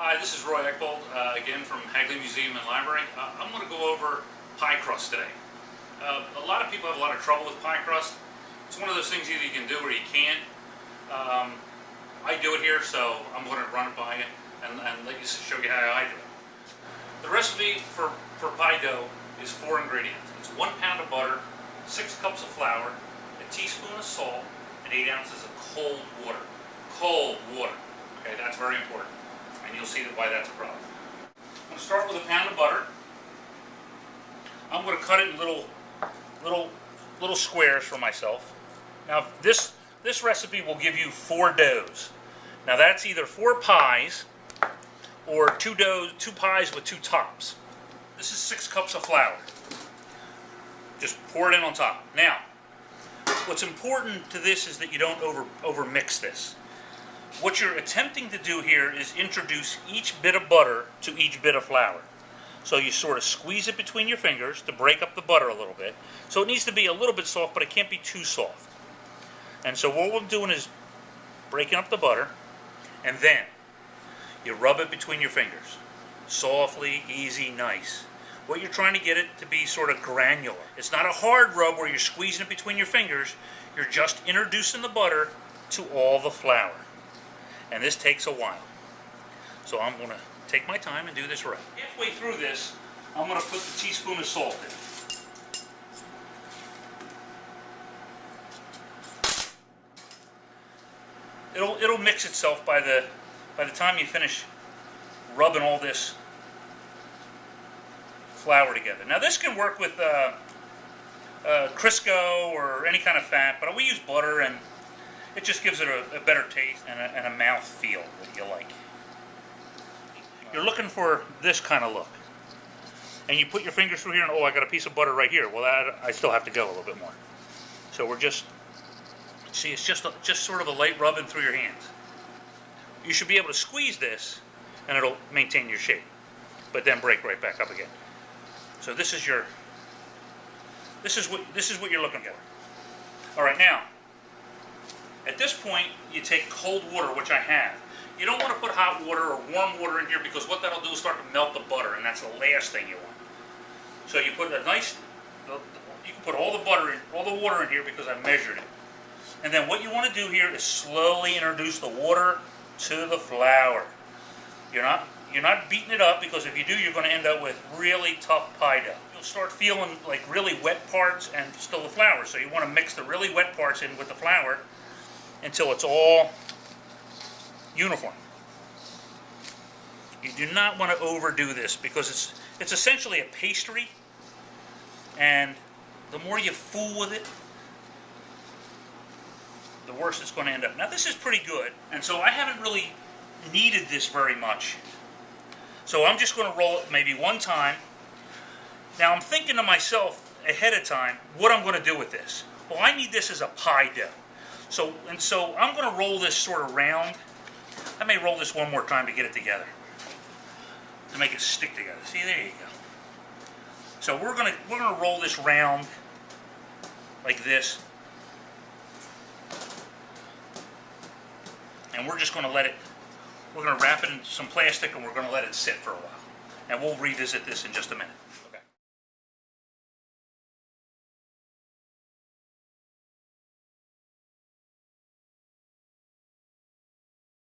Hi, this is Roy Eckbold, again from Hagley Museum and Library. I'm going to go over pie crust today. A lot of people have a lot of trouble with pie crust. It's one of those things either you can do or you can't. I do it here, so I'm going to run it by you and show you how I do it. The recipe for pie dough is 4 ingredients. It's 1 pound of butter, 6 cups of flour, a teaspoon of salt, and 8 ounces of cold water. Cold water. Okay, that's very important. And you'll see why that's a problem. I'm going to start with a pound of butter. I'm going to cut it in little squares for myself. Now this recipe will give you 4 doughs. Now that's either 4 pies or 2 pies with 2 tops. This is 6 cups of flour. Just pour it in on top. Now, what's important to this is that you don't over mix this. What you're attempting to do here is introduce each bit of butter to each bit of flour. So you sort of squeeze it between your fingers to break up the butter a little bit. So it needs to be a little bit soft, but it can't be too soft. And so what we're doing is breaking up the butter, and then you rub it between your fingers. Softly, easy, nice. What you're trying to get it to be sort of granular. It's not a hard rub where you're squeezing it between your fingers. You're just introducing the butter to all the flour. And this takes a while. So I'm going to take my time and do this right. Halfway through this, I'm going to put the teaspoon of salt in. It'll mix itself by the time you finish rubbing all this flour together. Now this can work with Crisco or any kind of fat, but we use butter, and it just gives it a better taste and a mouth feel that you like. You're looking for this kind of look. And you put your fingers through here and, oh, I got a piece of butter right here. Well, I still have to go a little bit more. So we're just, see, it's just sort of a light rubbing through your hands. You should be able to squeeze this and it'll maintain your shape, but then break right back up again. So this is what you're looking for. All right, now, at this point, you take cold water, which I have. You don't want to put hot water or warm water in here because what that'll do is start to melt the butter, and that's the last thing you want. So you put you can put all the water in here because I measured it. And then what you want to do here is slowly introduce the water to the flour. You're not beating it up, because if you do, you're going to end up with really tough pie dough. You'll start feeling like really wet parts and still the flour. So you want to mix the really wet parts in with the flour until it's all uniform. You do not want to overdo this because it's essentially a pastry, and the more you fool with it, the worse it's going to end up. Now this is pretty good, and so I haven't really kneaded this very much. So I'm just going to roll it maybe one time. Now I'm thinking to myself ahead of time what I'm going to do with this. Well, I need this as a pie dough. So I'm going to roll this sort of round. I may roll this one more time to get it together, to make it stick together. See, there you go. So we're gonna roll this round like this, and we're just going to we're going to wrap it in some plastic, and we're going to let it sit for a while. And we'll revisit this in just a minute.